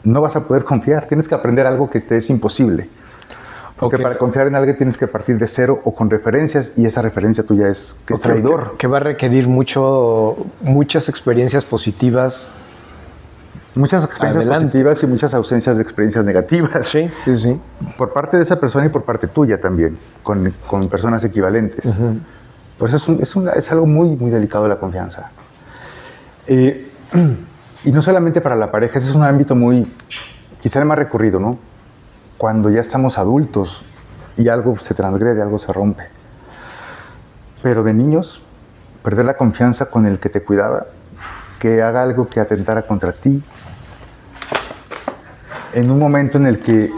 no vas a poder confiar. Tienes que aprender algo que te es imposible. Porque para confiar en alguien tienes que partir de cero o con referencias, y esa referencia tuya es traidor. Que va a requerir muchas experiencias positivas. Muchas experiencias positivas y muchas ausencias de experiencias negativas. Sí. Por parte de esa persona y por parte tuya también, con personas equivalentes. Por eso es algo muy, muy delicado la confianza. Y no solamente para la pareja, ese es un ámbito quizá el más recurrido, ¿no? Cuando ya estamos adultos y algo se transgrede, algo se rompe. Pero de niños, perder la confianza con el que te cuidaba, que haga algo que atentara contra ti, en un momento en el que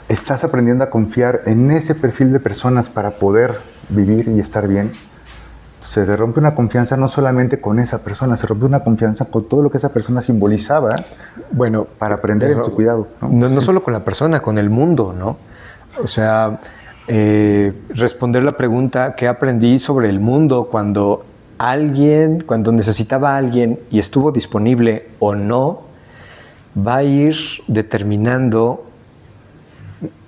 estás aprendiendo a confiar en ese perfil de personas para poder vivir y estar bien, se te rompe una confianza no solamente con esa persona, se rompe una confianza con todo lo que esa persona simbolizaba, para aprender en tu cuidado. No solo con la persona, con el mundo, ¿no? O sea, responder la pregunta, ¿qué aprendí sobre el mundo cuando necesitaba a alguien y estuvo disponible o no? Va a ir determinando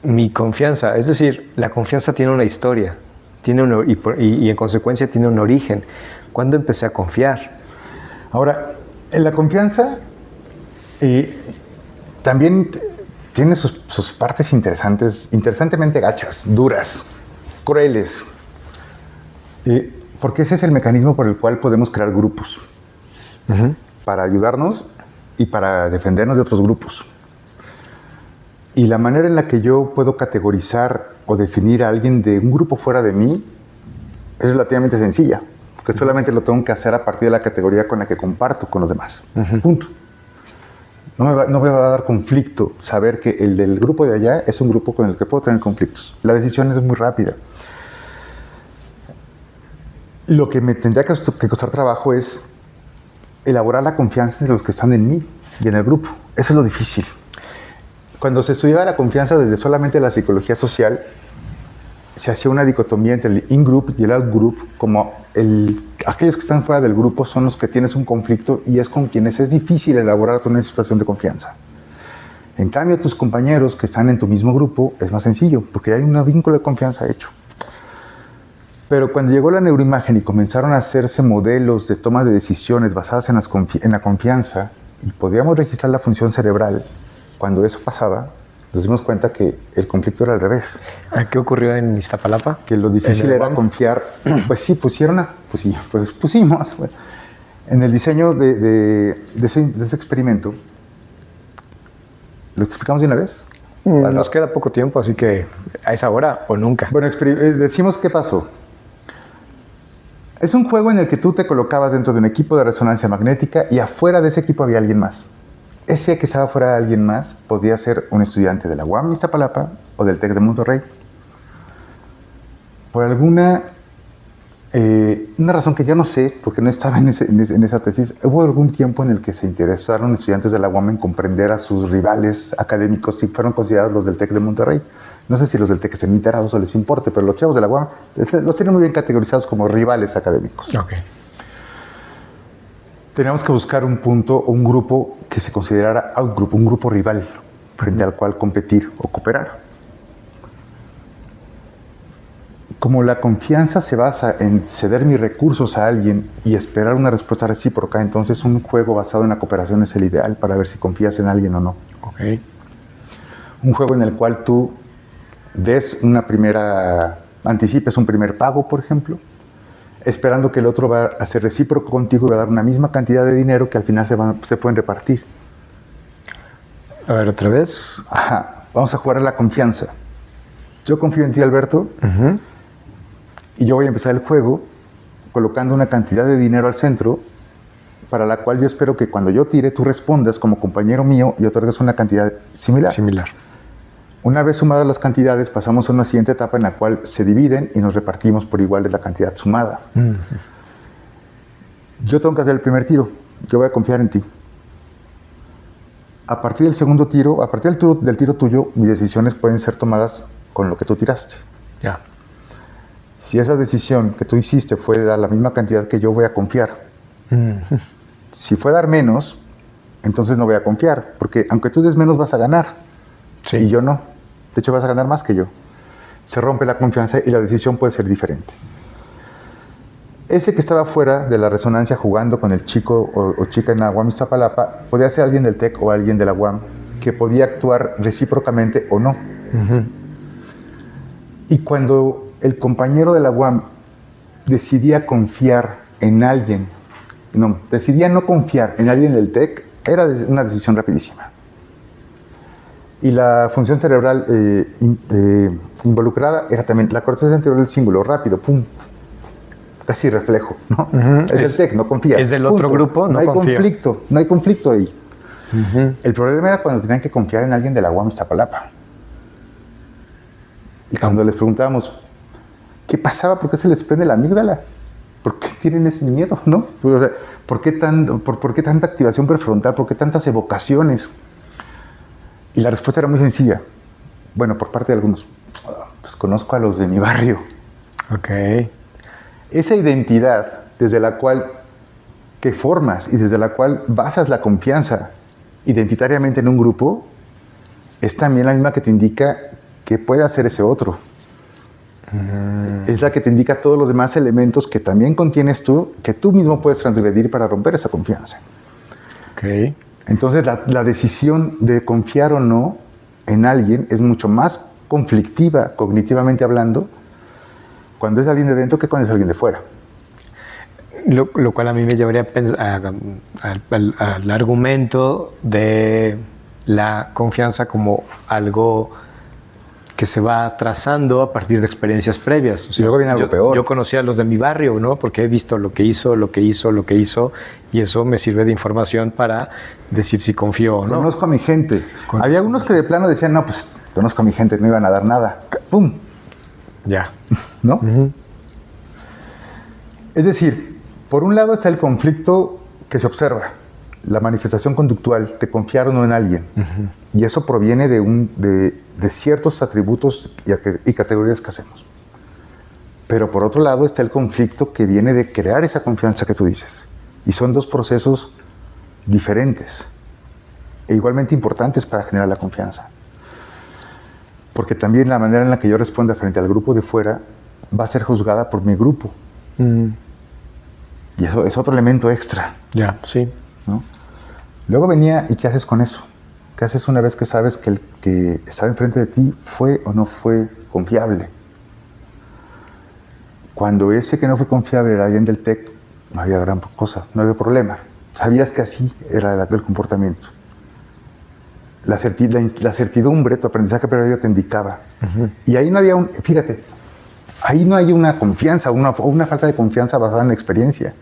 mi confianza. Es decir, la confianza tiene una historia, y en consecuencia tiene un origen. ¿Cuándo empecé a confiar? Ahora, en la confianza también tiene sus partes interesantemente gachas, duras, crueles. Porque ese es el mecanismo por el cual podemos crear grupos. Para ayudarnos y para defendernos de otros grupos. Y la manera en la que yo puedo categorizar o definir a alguien de un grupo fuera de mí es relativamente sencilla, porque solamente lo tengo que hacer a partir de la categoría con la que comparto con los demás. Punto. No me va a dar conflicto saber que el del grupo de allá es un grupo con el que puedo tener conflictos. La decisión es muy rápida. Lo que me tendría que costar trabajo es elaborar la confianza entre los que están en mí y en el grupo. Eso es lo difícil. Cuando se estudiaba la confianza desde solamente la psicología social, se hacía una dicotomía entre el in-group y el out-group, como aquellos que están fuera del grupo son los que tienes un conflicto y es con quienes es difícil elaborar una situación de confianza. En cambio, tus compañeros que están en tu mismo grupo es más sencillo, porque hay un vínculo de confianza hecho. Pero cuando llegó la neuroimagen y comenzaron a hacerse modelos de toma de decisiones basadas en la confianza y podíamos registrar la función cerebral, cuando eso pasaba, nos dimos cuenta que el conflicto era al revés. ¿Qué ocurrió en Iztapalapa? Que lo difícil era confiar. Pues sí, pusimos. Bueno, en el diseño de ese experimento, ¿lo explicamos de una vez? Nos queda poco tiempo, así que a esa hora o nunca. Bueno, decimos qué pasó. Es un juego en el que tú te colocabas dentro de un equipo de resonancia magnética y afuera de ese equipo había alguien más. Ese que estaba fuera de alguien más podía ser un estudiante de la UAM Iztapalapa o del TEC de Monterrey. Por alguna una razón que yo no sé, porque no estaba en esa tesis, hubo algún tiempo en el que se interesaron estudiantes de la UAM en comprender a sus rivales académicos si fueron considerados los del TEC de Monterrey. No sé si los del TEC estén enterados o les importe, pero los chavos de la UAM los tienen muy bien categorizados como rivales académicos. Okay. Teníamos que buscar un punto o un grupo que se considerara outgroup, un grupo rival frente al cual competir o cooperar. Como la confianza se basa en ceder mis recursos a alguien y esperar una respuesta recíproca, entonces un juego basado en la cooperación es el ideal para ver si confías en alguien o no. Okay. Un juego en el cual tú anticipes un primer pago, por ejemplo, esperando que el otro va a ser recíproco contigo y va a dar una misma cantidad de dinero que al final se pueden repartir. A ver, otra vez. Ajá, vamos a jugar a la confianza. Yo confío en ti, Alberto, y yo voy a empezar el juego colocando una cantidad de dinero al centro para la cual yo espero que cuando yo tire tú respondas como compañero mío y otorgues una cantidad similar. Una vez sumadas las cantidades, pasamos a una siguiente etapa en la cual se dividen y nos repartimos por igual de la cantidad sumada. Yo tengo que hacer el primer tiro. Yo voy a confiar en ti. A partir del segundo tiro, a partir del tiro tuyo, mis decisiones pueden ser tomadas con lo que tú tiraste. Ya. Si esa decisión que tú hiciste fue de dar la misma cantidad que yo, voy a confiar. Si fue dar menos, entonces no voy a confiar, porque aunque tú des menos vas a ganar. Sí. Y yo no. De hecho, vas a ganar más que yo. Se rompe la confianza y la decisión puede ser diferente. Ese que estaba fuera de la resonancia jugando con el chico o chica en la UAM Iztapalapa podía ser alguien del TEC o alguien de la UAM que podía actuar recíprocamente o no. Y cuando el compañero de la UAM decidía confiar en alguien, decidía no confiar en alguien del TEC, era una decisión rapidísima. Y la función cerebral involucrada era también la corteza anterior del cíngulo, rápido, pum, casi reflejo, ¿no? Es el TEC, no confía. Es del otro grupo, no hay conflicto, no hay conflicto ahí. El problema era cuando tenían que confiar en alguien de la UAM Iztapalapa. Y cuando les preguntábamos, ¿qué pasaba? ¿Por qué se les prende la amígdala? ¿Por qué tienen ese miedo, no? O sea, ¿por qué tanta activación prefrontal? ¿Por qué tantas evocaciones? Y la respuesta era muy sencilla. Bueno, por parte de algunos. Pues conozco a los de mi barrio. Ok. Esa identidad desde la cual que formas y desde la cual basas la confianza identitariamente en un grupo es también la misma que te indica que puede hacer ese otro. Es la que te indica todos los demás elementos que también contienes tú, que tú mismo puedes transgredir para romper esa confianza. Ok. Entonces, la decisión de confiar o no en alguien es mucho más conflictiva, cognitivamente hablando, cuando es alguien de dentro que cuando es alguien de fuera. Lo cual a mí me llevaría al argumento de la confianza como algo que se va trazando a partir de experiencias previas. O sea, y luego viene algo peor. Yo conocí a los de mi barrio, ¿no? Porque he visto lo que hizo, y eso me sirve de información para decir si confío o no. Conozco a mi gente. Había algunos que de plano decían, no, pues conozco a mi gente, no iban a dar nada. ¡Pum! Ya. ¿No? Es decir, por un lado está el conflicto que se observa, la manifestación conductual, de confiar o no en alguien. Y eso proviene de ciertos atributos y categorías que hacemos. Pero por otro lado está el conflicto que viene de crear esa confianza que tú dices. Y son dos procesos diferentes e igualmente importantes para generar la confianza. Porque también la manera en la que yo responda frente al grupo de fuera va a ser juzgada por mi grupo. Y eso es otro elemento extra. Ya, sí. ¿No? Luego venía, ¿y qué haces con eso? ¿Qué haces una vez que sabes que el que estaba enfrente de ti fue o no fue confiable? Cuando ese que no fue confiable era alguien del TEC, no había gran cosa, no había problema. Sabías que así era el comportamiento. La certidumbre, tu aprendizaje previo te indicaba. Y ahí no había fíjate, ahí no hay una confianza o una falta de confianza basada en la experiencia.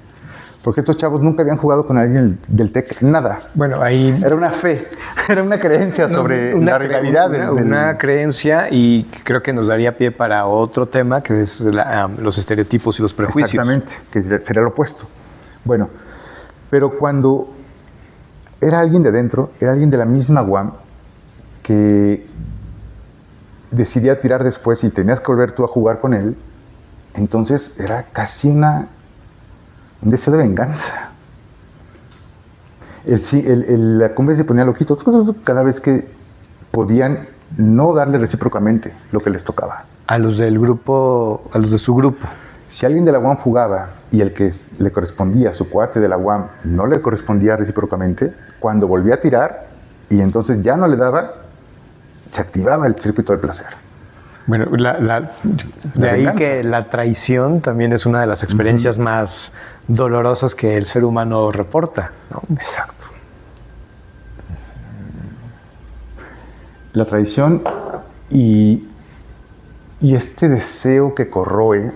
Porque estos chavos nunca habían jugado con alguien del TEC, nada. Bueno, ahí... Era una fe, era una creencia sobre la realidad. Una creencia, y creo que nos daría pie para otro tema, que es los estereotipos y los prejuicios. Exactamente, que sería lo opuesto. Bueno, pero cuando era alguien de dentro, era alguien de la misma UAM, que decidía tirar después y tenías que volver tú a jugar con él, entonces era casi un deseo de venganza. La cumbre se ponía loquito cada vez que podían no darle recíprocamente lo que les tocaba. A los del grupo, a los de su grupo. Si alguien de la UAM jugaba y el que le correspondía, su cuate de la UAM, no le correspondía recíprocamente, cuando volvía a tirar y entonces ya no le daba, se activaba el circuito del placer. Bueno, de ahí que la traición también es una de las experiencias más dolorosas que el ser humano reporta, ¿no? Exacto. La traición y este deseo que corroe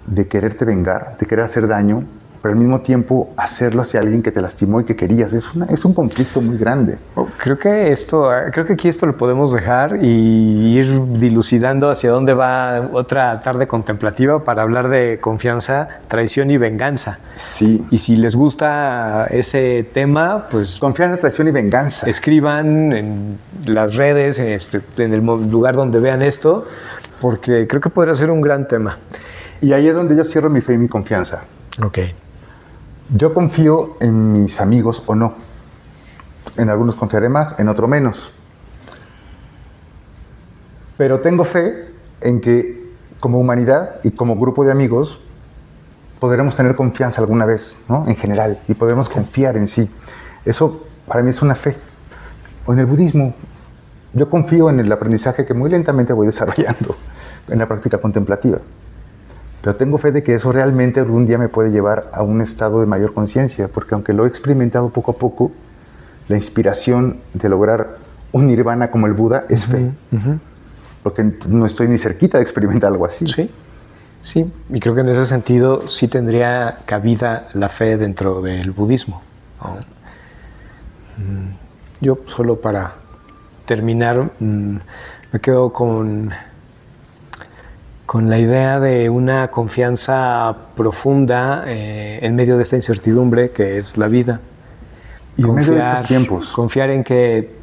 de quererte vengar, de querer hacer daño, pero al mismo tiempo hacerlo hacia alguien que te lastimó y que querías. Es un conflicto muy grande. Creo que aquí esto lo podemos dejar y ir dilucidando hacia dónde va otra tarde contemplativa para hablar de confianza, traición y venganza. Sí. Y si les gusta ese tema, pues... Confianza, traición y venganza. Escriban en las redes, en el lugar donde vean esto, porque creo que podría ser un gran tema. Y ahí es donde yo cierro mi fe y mi confianza. Ok. Yo confío en mis amigos o no. En algunos confiaré más, en otros menos. Pero tengo fe en que como humanidad y como grupo de amigos podremos tener confianza alguna vez, ¿no? En general, y podremos confiar en sí. Eso para mí es una fe. O en el budismo, yo confío en el aprendizaje que muy lentamente voy desarrollando en la práctica contemplativa. Pero tengo fe de que eso realmente algún día me puede llevar a un estado de mayor conciencia, porque aunque lo he experimentado poco a poco, la inspiración de lograr un nirvana como el Buda es fe. Porque no estoy ni cerquita de experimentar algo así. Sí, sí. Y creo que en ese sentido sí tendría cabida la fe dentro del budismo. Yo, solo para terminar, me quedo con la idea de una confianza profunda en medio de esta incertidumbre que es la vida. Y en medio de esos tiempos. Confiar en que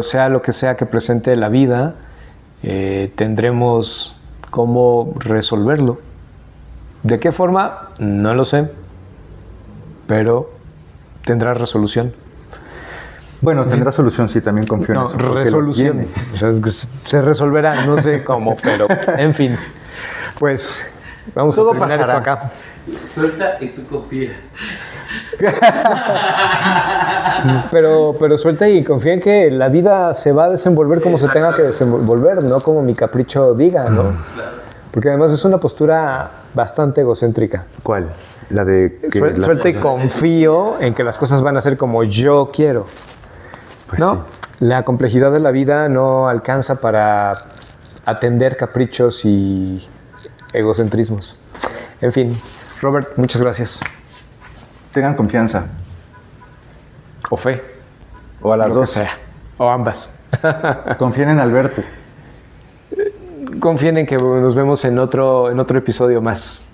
sea lo que sea que presente la vida, tendremos cómo resolverlo. ¿De qué forma? No lo sé, pero tendrá resolución. Bueno, tendrá solución, sí, también confío en eso. Resolución. O sea, se resolverá, no sé cómo, pero en fin. Pues vamos Todo a terminar pasará. esto acá. Suelta y tú confía. Pero suelta y confía en que la vida se va a desenvolver como se tenga que desenvolver, no como mi capricho diga, ¿no? Claro. Porque además es una postura bastante egocéntrica. ¿Cuál? La de que Suelta y confío en que las cosas van a ser como yo quiero. Pues ¿no? sí. La complejidad de la vida no alcanza para atender caprichos y egocentrismos. En fin, Robert, muchas gracias. Tengan confianza. O fe. O a las Lo que dos. sea. O ambas. Confíen en Alberto. Confíen en que nos vemos en otro episodio más.